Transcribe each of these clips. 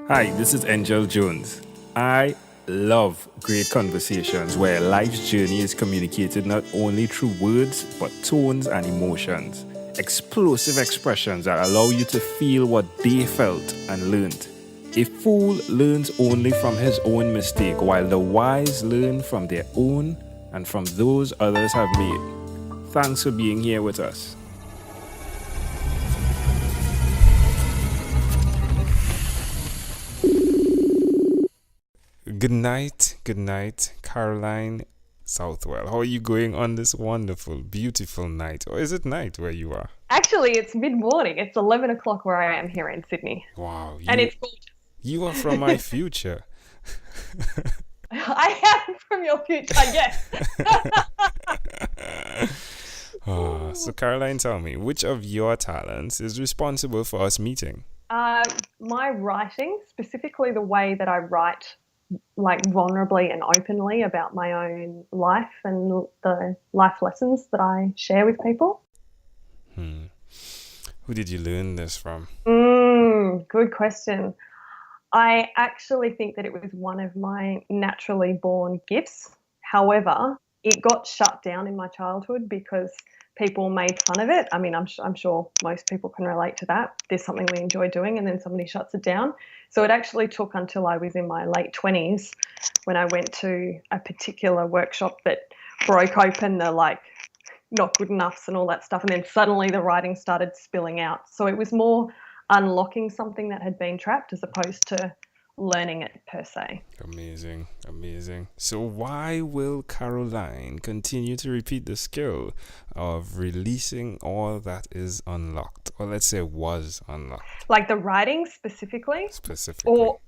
Hi, this is Angel Jones. I love great conversations where life's journey is communicated not only through words, but tones and emotions. Explosive expressions that allow you to feel what they felt and learned. A fool learns only from his own mistake, while the wise learn from their own and from those others have made. Thanks for being here with us. Good night, Caroline Southwell. How are you going on this wonderful, beautiful night? Or is it night where you are? Actually, it's mid-morning. It's 11 o'clock where I am here in Sydney. Wow. And it's gorgeous. You are from my future. I am from your future, yes. So Caroline, tell me, which of your talents is responsible for us meeting? My writing, specifically the way that I write like vulnerably and openly about my own life and the life lessons that I share with people. Who did you learn this from? Good question. I actually think that it was one of my naturally born gifts. However, it got shut down in my childhood because people made fun of it. I mean, I'm sure most people can relate to that. There's something we enjoy doing and then somebody shuts it down. So it actually took until I was in my late 20s when I went to a particular workshop that broke open the like not good enoughs and all that stuff. And then suddenly the writing started spilling out. So it was more unlocking something that had been trapped as opposed to learning it per se. Amazing. So why will Caroline continue to repeat the skill of releasing all that is unlocked? Or let's say was unlocked. Like the writing specifically? Or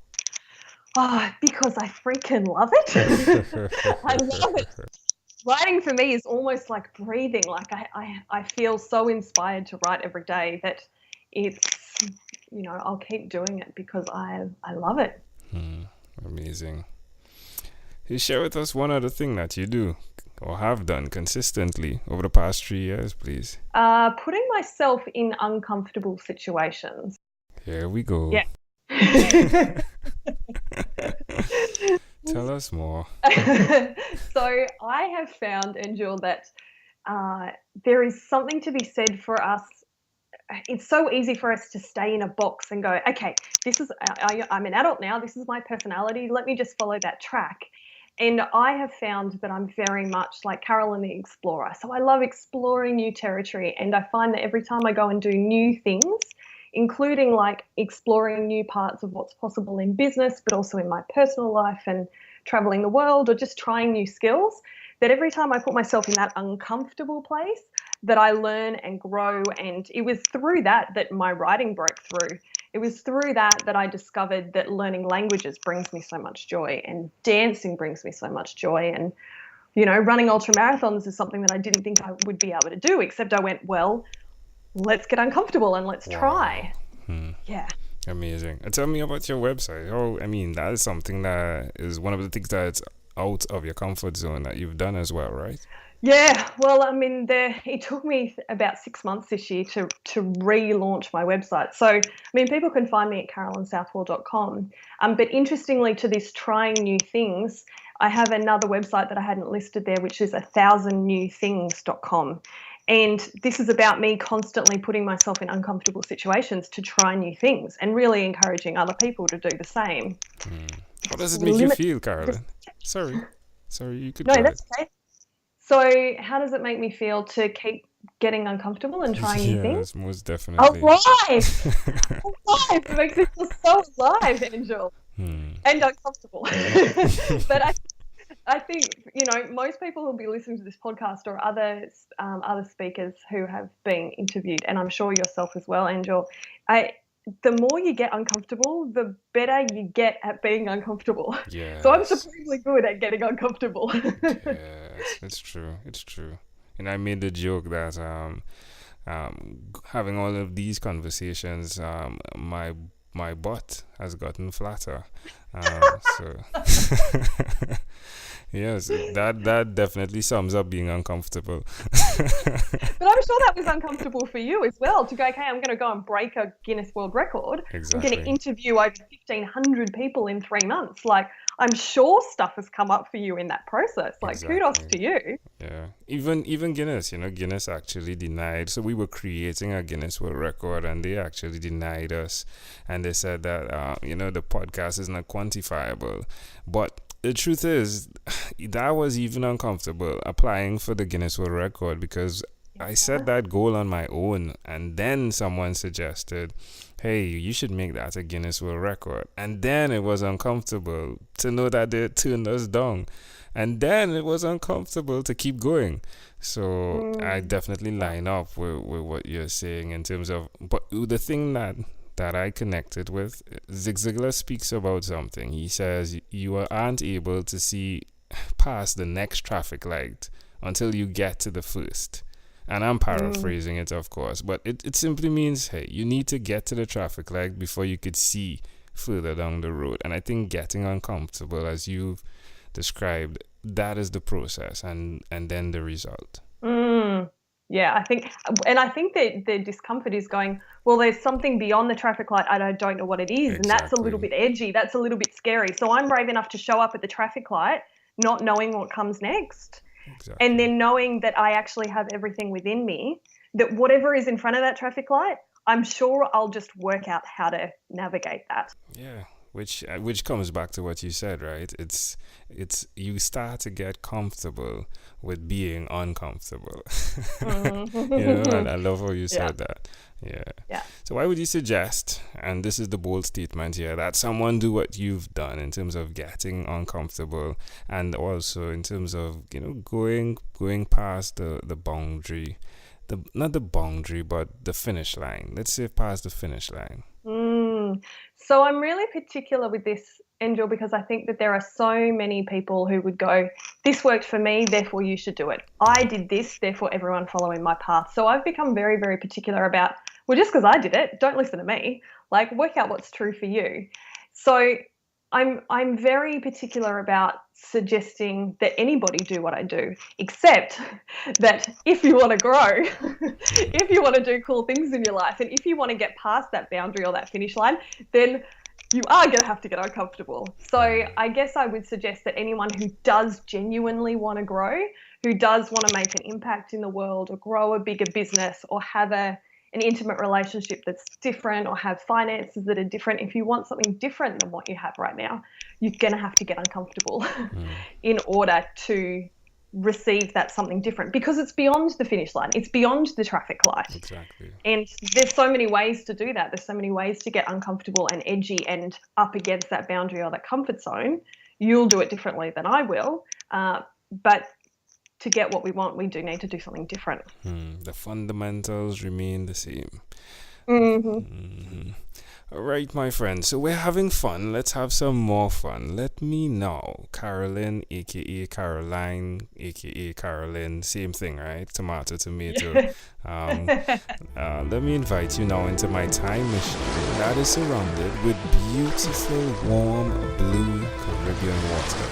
because I freaking love it. I love it. Writing for me is almost like breathing. Like I feel so inspired to write every day that it's, I'll keep doing it because I love it. Amazing. You share with us one other thing that you do or have done consistently over the past 3 years, please. Putting myself in uncomfortable situations. Here we go. Yeah. Tell us more. So I have found, Angel, that there is something to be said for us. It's so easy for us to stay in a box and go, okay, I'm an adult now. This is my personality. Let me just follow that track. And I have found that I'm very much like Carolyn the Explorer. So I love exploring new territory. And I find that every time I go and do new things, including like exploring new parts of what's possible in business, but also in my personal life and traveling the world or just trying new skills, that every time I put myself in that uncomfortable place, that I learn and grow. And it was through that my writing broke through. It was through that I discovered that learning languages brings me so much joy and dancing brings me so much joy. And, running ultra marathons is something that I didn't think I would be able to do, except I went, well, let's get uncomfortable and let's try. Yeah. Amazing. Tell me about your website. That is something that is one of the things that's out of your comfort zone that you've done as well, right? Yeah, well, it took me about 6 months this year to relaunch my website. So, people can find me at carolinsouthwell.com. But interestingly to this trying new things, I have another website that I hadn't listed there, which is 1000newthings.com. And this is about me constantly putting myself in uncomfortable situations to try new things and really encouraging other people to do the same. How does it make you feel, Caroline? Sorry, you could. No, that's okay. So how does it make me feel to keep getting uncomfortable and trying new things? Yes, most definitely. Alive! It makes me feel so alive, Angel. And uncomfortable. But I think, most people who will be listening to this podcast or other speakers who have been interviewed, and I'm sure yourself as well, Angel, the more you get uncomfortable, the better you get at being uncomfortable. Yes. So I'm supremely good at getting uncomfortable. Yes, it's true. And I made the joke that having all of these conversations, my my butt has gotten flatter. So yes, that definitely sums up being uncomfortable. But I'm sure that was uncomfortable for you as well, to go, okay, I'm going to go and break a Guinness World Record. Exactly. I'm going to interview over 1,500 people in 3 months. Like, I'm sure stuff has come up for you in that process. Like, Exactly. kudos to you. Yeah. Even Guinness, Guinness actually denied. So we were creating a Guinness World Record, and they actually denied us. And they said that, the podcast is not quantifiable. But the truth is, that was even uncomfortable applying for the Guinness World Record, because I set that goal on my own, and then someone suggested, hey, you should make that a Guinness World Record. And then it was uncomfortable to know that they turned us down. And then it was uncomfortable to keep going. So I definitely line up with what you're saying in terms of, but the thing that I connected with, Zig Ziglar speaks about something. He says you aren't able to see past the next traffic light until you get to the first. And I'm paraphrasing it, of course, but it simply means, hey, you need to get to the traffic light before you could see further down the road. And I think getting uncomfortable, as you've described, that is the process, and then the result. Yeah, I think that the discomfort is going, well, there's something beyond the traffic light. I don't know what it is. Exactly. And that's a little bit edgy. That's a little bit scary. So I'm brave enough to show up at the traffic light, not knowing what comes next. Exactly. And then knowing that I actually have everything within me, that whatever is in front of that traffic light, I'm sure I'll just work out how to navigate that. Yeah. Which comes back to what you said, right? It's you start to get comfortable with being uncomfortable. And I love how you said that. Yeah. So why would you suggest, and this is the bold statement here, that someone do what you've done in terms of getting uncomfortable, and also in terms of going past the boundary, not the boundary but the finish line. Let's say past the finish line. So I'm really particular with this, Angel, because I think that there are so many people who would go, this worked for me, therefore you should do it. I did this, therefore everyone follow in my path. So I've become very, very particular about, well, just because I did it, don't listen to me. Like, work out what's true for you. So I'm very particular about suggesting that anybody do what I do, except that if you want to grow, if you want to do cool things in your life, and if you want to get past that boundary or that finish line, then you are going to have to get uncomfortable. So I guess I would suggest that anyone who does genuinely want to grow, who does want to make an impact in the world or grow a bigger business or have an intimate relationship that's different or have finances that are different, if you want something different than what you have right now, you're going to have to get uncomfortable in order to receive that something different, because it's beyond the finish line. It's beyond the traffic light. Exactly. And there's so many ways to do that. There's so many ways to get uncomfortable and edgy and up against that boundary or that comfort zone. You'll do it differently than I will. But to get what we want, we do need to do something different. The fundamentals remain the same. All right, my friend. So we're having fun. Let's have some more fun. Let me know. Carolyn, a.k.a. Caroline, a.k.a. Carolyn. Same thing, right? Tomato, tomato. Let me invite you now into my time machine that is surrounded with beautiful, warm, blue Caribbean water.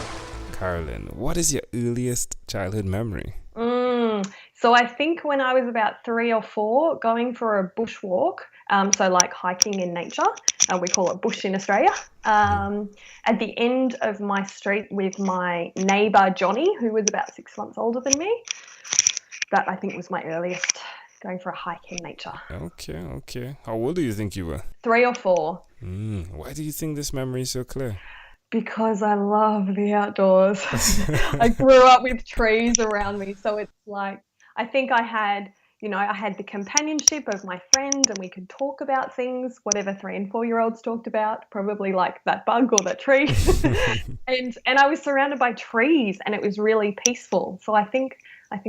Carolyn, what is your earliest childhood memory? So I think when I was about 3 or 4, going for a bushwalk, so like hiking in nature, we call it bush in Australia, at the end of my street with my neighbour Johnny, who was about 6 months older than me. That I think was my earliest, going for a hike in nature. Okay. How old do you think you were? 3 or 4. Why do you think this memory is so clear? Because I love the outdoors. I grew up with trees around me, so it's like, I think I had the companionship of my friend, and we could talk about things, whatever 3 and 4-year-olds talked about, probably like that bug or that tree. and I was surrounded by trees, and it was really peaceful. So I think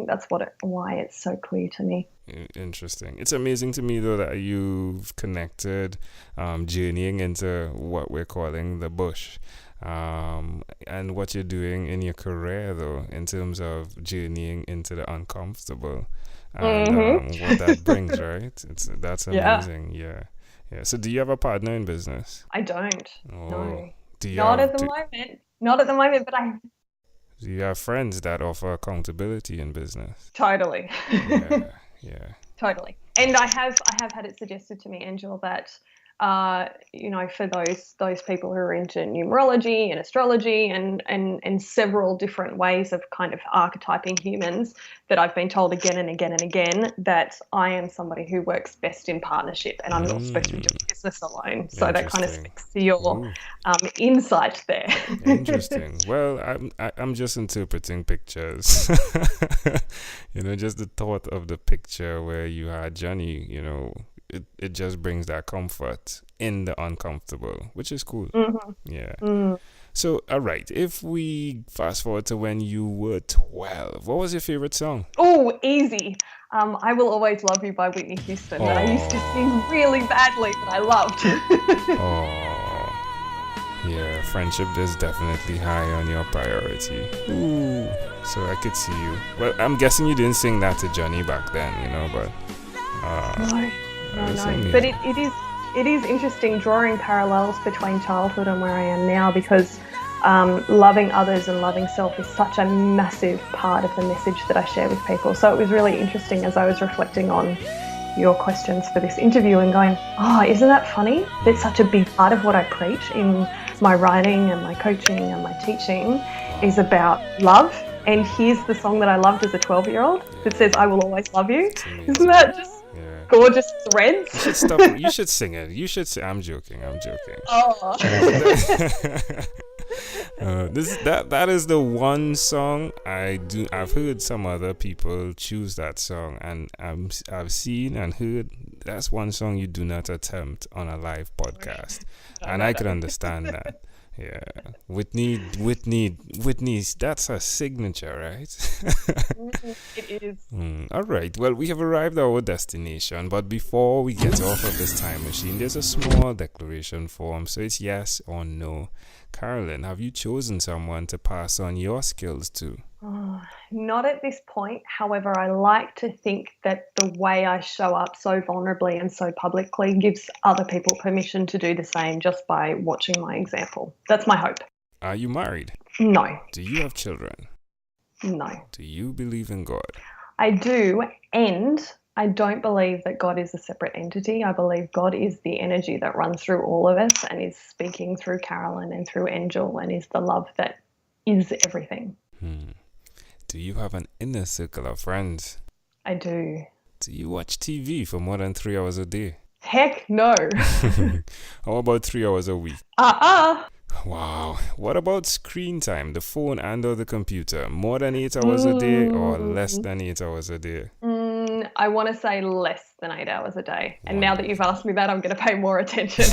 that's why it's so clear to me. Interesting. It's amazing to me, though, that you've connected journeying into what we're calling the bush. And what you're doing in your career, though, in terms of journeying into the uncomfortable and what that brings, right? That's amazing. Yeah. Yeah. So do you have a partner in business? I don't. Oh, No. do you Not have, at the moment. Not at the moment, but I do you have friends that offer accountability in business? totally. Yeah. Yeah. Totally. And I have had it suggested to me, Angel, that for those people who are into numerology and astrology and several different ways of kind of archetyping humans, that I've been told again and again and again that I am somebody who works best in partnership and I'm not supposed to be doing business alone. So that kind of speaks to your insight there. Interesting. Well, I'm just interpreting pictures. Just the thought of the picture where you had Johnny, it just brings that comfort in the uncomfortable, which is cool. Mm-hmm. Yeah. Mm. So, all right, if we fast forward to when you were 12, what was your favorite song? Oh, easy. I Will Always Love You by Whitney Houston. That I used to sing really badly, but I loved. Yeah, friendship is definitely high on your priority. Ooh, so I could see you. Well, I'm guessing you didn't sing that to Johnny back then, but... No. But it is interesting drawing parallels between childhood and where I am now, because loving others and loving self is such a massive part of the message that I share with people. So it was really interesting as I was reflecting on your questions for this interview and going, isn't that funny? That's such a big part of what I preach in my writing and my coaching and my teaching is about love. And here's the song that I loved as a 12-year-old that says, I will always love you. Isn't that just gorgeous threads? You should sing it. You should sing. I'm joking. Oh. That is the one song I've heard some other people choose that song, and I've seen and heard that's one song you do not attempt on a live podcast, and I can understand that. Yeah, Whitney, that's her signature, right? It is. All right, well, we have arrived at our destination, but before we get off of this time machine, there's a small declaration form, so it's yes or no. Carolyn, have you chosen someone to pass on your skills to? Not at this point. However, I like to think that the way I show up so vulnerably and so publicly gives other people permission to do the same just by watching my example. That's my hope. Are you married? No. Do you have children? No. Do you believe in God? I do, and I don't believe that God is a separate entity. I believe God is the energy that runs through all of us and is speaking through Carolyn and through Angel and is the love that is everything. Do you have an inner circle of friends? I do. Do you watch TV for more than 3 hours a day? Heck no. How about 3 hours a week? Wow. What about screen time, the phone and or the computer? More than 8 hours a day or less than 8 hours a day? I want to say less than 8 hours a day. And now that you've asked me that, I'm going to pay more attention.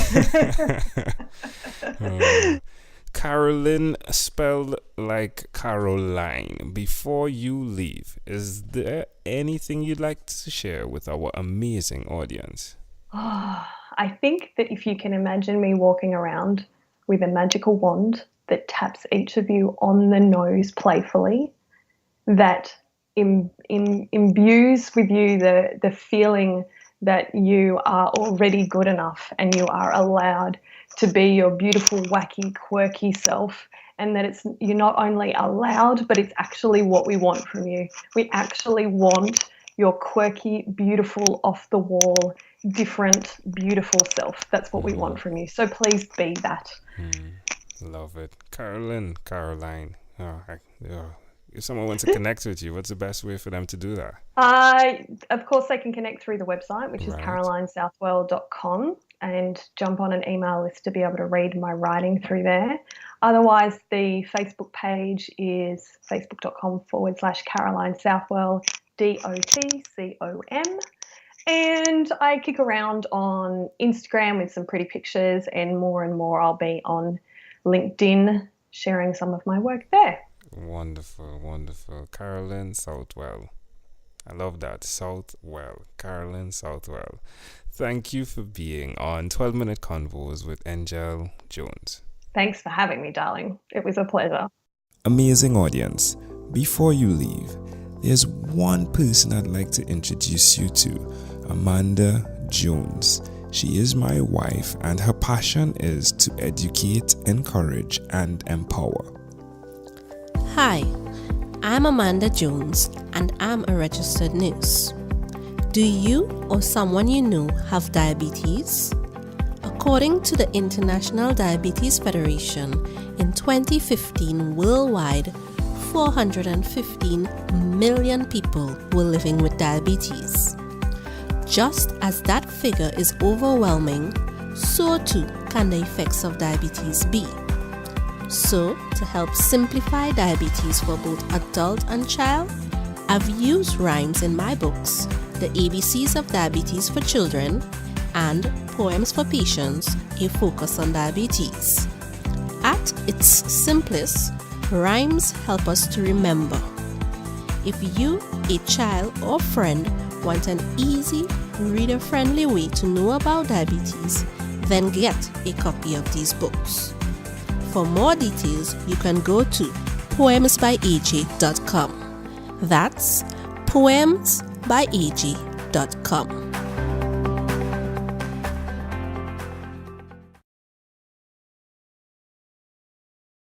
Carolyn, spelled like Caroline. Before you leave, is there anything you'd like to share with our amazing audience? I think that if you can imagine me walking around with a magical wand that taps each of you on the nose playfully, that imbues with you the feeling that you are already good enough and you are allowed to be your beautiful, wacky, quirky self, and that you're not only allowed, but it's actually what we want from you. We actually want your quirky, beautiful, off-the-wall, different, beautiful self. That's what we want from you. So please be that. Love it. Caroline. If someone wants to connect with you, what's the best way for them to do that? Of course, they can connect through the website, which is carolinesouthwell.com, and jump on an email list to be able to read my writing through there. Otherwise, the Facebook page is facebook.com/Caroline Southwell, DOTCOM. And I kick around on Instagram with some pretty pictures, and more I'll be on LinkedIn sharing some of my work there. Wonderful. Carolyn Southwell. I love that. Southwell. Carolyn Southwell. Thank you for being on 12-Minute Convos with Angel Jones. Thanks for having me, darling. It was a pleasure. Amazing audience. Before you leave, there's one person I'd like to introduce you to, Amanda Jones. She is my wife, and her passion is to educate, encourage, and empower. Hi, I'm Amanda Jones, and I'm a registered nurse. Do you or someone you know have diabetes? According to the International Diabetes Federation, in 2015 worldwide, 415 million people were living with diabetes. Just as that figure is overwhelming, so too can the effects of diabetes be. So, to help simplify diabetes for both adult and child, I've used rhymes in my books, The ABCs of Diabetes for Children and Poems for Patients, A Focus on Diabetes. At its simplest, rhymes help us to remember. If you, a child or friend, want an easy, reader-friendly way to know about diabetes, then get a copy of these books. For more details, you can go to poemsbyaj.com. That's poemsbyaj.com.